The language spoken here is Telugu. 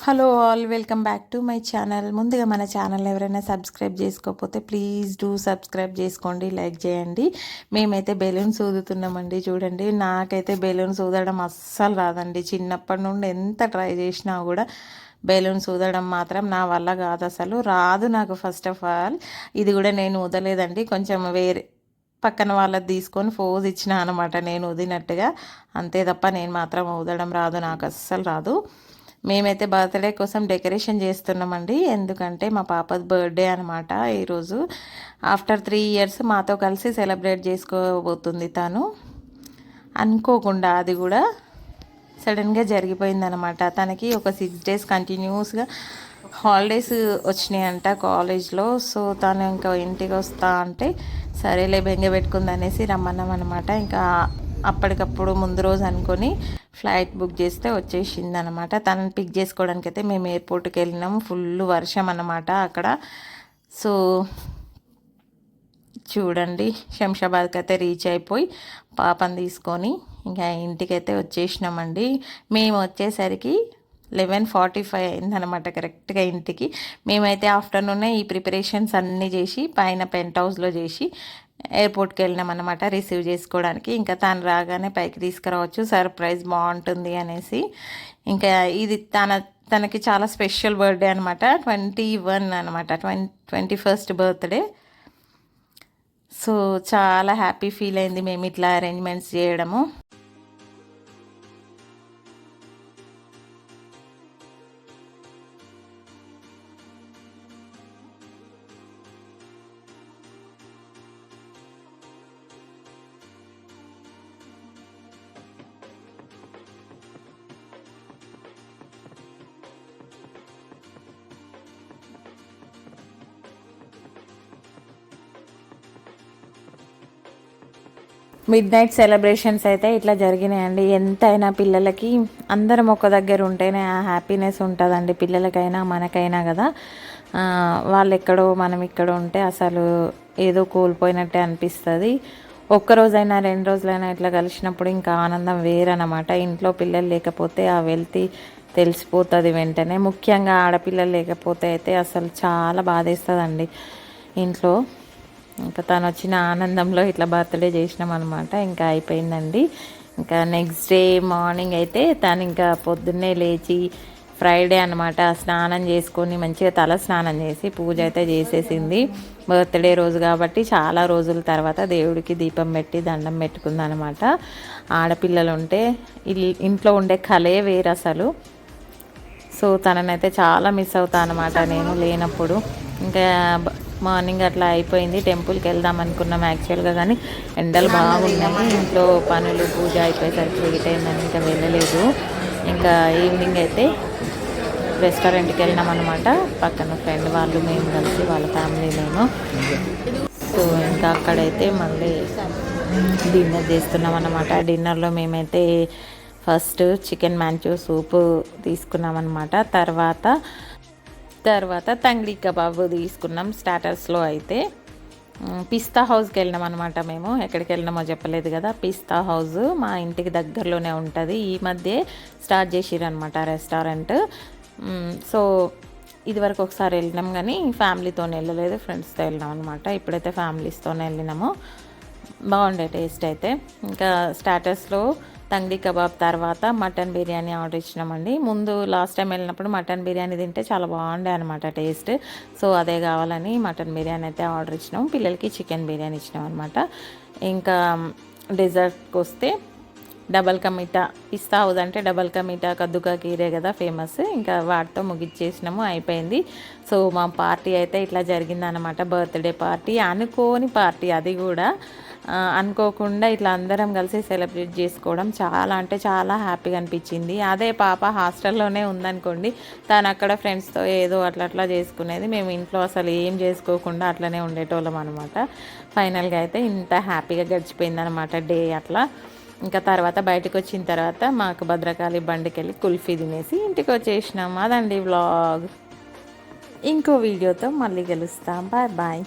Hello all, welcome back to my channel. ముందుగా మన ఛానల్ ఎవరైనా సబ్స్క్రైబ్ చేసుకోకపోతే ప్లీజ్ డూ సబ్స్క్రైబ్ చేసుకోండి, లైక్ చేయండి. మేమైతే బెలూన్స్ ఊదుతున్నామండి. చూడండి, నాకైతే బెలూన్స్ ఊదడం అస్సలు రాదండి. చిన్నప్పటి నుండి ఎంత ట్రై చేసినా కూడా బెలూన్స్ ఊదడం మాత్రం నా వల్ల కాదు, అసలు రాదు నాకు. ఫస్ట్ ఆఫ్ ఆల్ ఇది కూడా నేను ఊదలేదండి, కొంచెం వేరే పక్కన వాళ్ళది తీసుకొని ఫోజ్ ఇచ్చిన అనమాట నేను ఊదినట్టుగా, అంతే తప్ప నేను మాత్రం ఊదడం రాదు, నాకు అస్సలు రాదు. మేమైతే బర్త్డే కోసం డెకరేషన్ చేస్తున్నామండి, ఎందుకంటే మా పాప బర్త్డే అనమాట ఈరోజు. ఆఫ్టర్ 3 years మాతో కలిసి సెలబ్రేట్ చేసుకోబోతుంది తను. అనుకోకుండా అది కూడా సడన్గా జరిగిపోయిందనమాట. తనకి ఒక 6 days కంటిన్యూస్గా హాలిడేస్ వచ్చినాయంట కాలేజ్లో. సో తను ఇంకా ఇంటికి వస్తా అంటే సరేలే బెంగ పెట్టుకుంది అనేసి రమ్మన్నాం అనమాట. ఇంకా అప్పటికప్పుడు ముందు రోజు అనుకొని ఫ్లైట్ బుక్ చేస్తే వచ్చేసింది అనమాట. తనని పిక్ చేసుకోవడానికి అయితే మేము ఎయిర్పోర్ట్కి వెళ్ళినాము. ఫుల్ వర్షం అన్నమాట అక్కడ. సో చూడండి, శంషాబాద్కి అయితే రీచ్ అయిపోయి పాపని తీసుకొని ఇంకా ఇంటికైతే వచ్చేసినామండి. మేము వచ్చేసరికి 11:45 అయిందనమాట కరెక్ట్గా ఇంటికి. మేమైతే ఆఫ్టర్నూనే ఈ ప్రిపరేషన్స్ అన్నీ చేసి పైన పెంట్ హౌస్లో చేసి ఎయిర్పోర్ట్కి వెళ్ళినాం అనమాట రిసీవ్ చేసుకోవడానికి. ఇంకా తను రాగానే పైకి తీసుకురావచ్చు, సర్ప్రైజ్ బాగుంటుంది అనేసి. ఇంకా ఇది తనకి చాలా స్పెషల్ బర్త్డే అనమాట, 21 అనమాట, 21st బర్త్డే. సో చాలా హ్యాపీ ఫీల్ అయింది మేము ఇట్లా అరేంజ్మెంట్స్ చేయడము. మిడ్ నైట్ సెలబ్రేషన్స్ అయితే ఇట్లా జరిగినాయండి. ఎంతైనా పిల్లలకి అందరం ఒక దగ్గర ఉంటేనే ఆ హ్యాపీనెస్ ఉంటుందండి, పిల్లలకైనా మనకైనా కదా. వాళ్ళు ఎక్కడో మనం ఇక్కడ ఉంటే అసలు ఏదో కోల్పోయినట్టే అనిపిస్తుంది. ఒక్కరోజైనా 2 రోజులైనా ఇట్లా కలిసినప్పుడు ఇంకా ఆనందం వేరనమాట. ఇంట్లో పిల్లలు లేకపోతే ఆ వెళ్తి తెలిసిపోతుంది వెంటనే. ముఖ్యంగా ఆడపిల్లలు లేకపోతే అయితే అసలు చాలా బాధేస్తుందండి ఇంట్లో. ఇంకా తను వచ్చిన ఆనందంలో ఇట్లా బర్త్డే చేసినాం అనమాట. ఇంకా అయిపోయిందండి. ఇంకా నెక్స్ట్ డే మార్నింగ్ అయితే తను ఇంకా పొద్దున్నే లేచి ఫ్రైడే అనమాట స్నానం చేసుకొని మంచిగా తల స్నానం చేసి పూజ అయితే చేసేసింది. బర్త్డే రోజు కాబట్టి చాలా రోజుల తర్వాత దేవుడికి దీపం పెట్టి దండం పెట్టుకుందనమాట. ఆడపిల్లలు ఉంటే ఇంట్లో ఉండే కలే వేరు అసలు. సో తననైతే చాలా మిస్ అవుతా అనమాట నేను లేనప్పుడు. ఇంకా మార్నింగ్ అట్లా అయిపోయింది, టెంపుల్కి వెళ్దాం అనుకున్నాం యాక్చువల్గా, కానీ ఎండలు బాగున్నాయి. ఇంట్లో పనులు పూజ అయిపోయేసరికి లేట్ అయిందని ఇంకా వెళ్ళలేదు. ఇంకా ఈవినింగ్ అయితే రెస్టారెంట్కి వెళ్ళినాం అనమాట, పక్కన ఫ్రెండ్ వాళ్ళు మేము కలిసి వాళ్ళ ఫ్యామిలీ నేను. సో ఇంకా అక్కడైతే మళ్ళీ డిన్నర్ చేస్తున్నాం అనమాట. డిన్నర్లో మేమైతే ఫస్ట్ చికెన్ మ్యాంచో సూపు తీసుకున్నాం అనమాట. తర్వాత తంగిడి కబాబు తీసుకున్నాం. స్టార్టర్స్లో అయితే పిస్తా హౌస్కి వెళ్ళినాం అనమాట. మేము ఎక్కడికి వెళ్ళినామో చెప్పలేదు కదా. పిస్తా హౌస్ మా ఇంటికి దగ్గరలోనే ఉంటుంది. ఈ మధ్య స్టార్ట్ చేసిరనమాట రెస్టారెంట్. సో ఇదివరకు ఒకసారి వెళ్ళినాం కానీ ఫ్యామిలీతో వెళ్ళలేదు, ఫ్రెండ్స్తో వెళ్ళినాం అనమాట. ఇప్పుడైతే ఫ్యామిలీస్తోనే వెళ్ళినాము. బాగుండే టేస్ట్ అయితే. ఇంకా స్టార్టర్స్లో తంగిడి కబాబ్ తర్వాత మటన్ బిర్యానీ ఆర్డర్ ఇచ్చినామండి. ముందు లాస్ట్ టైం వెళ్ళినప్పుడు మటన్ బిర్యానీ తింటే చాలా బాగుండే అనమాట టేస్ట్. సో అదే కావాలని మటన్ బిర్యానీ అయితే ఆర్డర్ ఇచ్చినాం. పిల్లలకి చికెన్ బిర్యానీ ఇచ్చినాం అనమాట. ఇంకా డెజర్ట్కి వస్తే డబల్ కా మీఠా. పిస్తా హౌస్ అంటే డబల్ కా మీఠా కద్దుకా కీరే కదా ఫేమస్. ఇంకా వాటితో ముగిచ్చేసినాము, అయిపోయింది. సో మా పార్టీ అయితే ఇట్లా జరిగిందనమాట, బర్త్డే పార్టీ. అనుకోని పార్టీ అది కూడా, అనుకోకుండా ఇట్లా అందరం కలిసి సెలబ్రేట్ చేసుకోవడం చాలా అంటే చాలా హ్యాపీగా అనిపించింది. అదే పాప హాస్టల్లోనే ఉందనుకోండి, తను అక్కడ ఫ్రెండ్స్తో ఏదో అట్లా చేసుకునేది. మేము ఇంట్లో అసలు ఏం చేసుకోకుండా అట్లనే ఉండేటోళ్ళం అనమాట. ఫైనల్గా అయితే ఇంత హ్యాపీగా గడిచిపోయిందనమాట డే అట్లా. ఇంకా తర్వాత బయటకు వచ్చిన తర్వాత మాకు భద్రకాళి బండికి వెళ్ళి కుల్ఫీ తినేసి ఇంటికి వచ్చేసినాం. అదండి వ్లాగ్. ఇంకో వీడియోతో మళ్ళీ కలుస్తాం. Bye bye.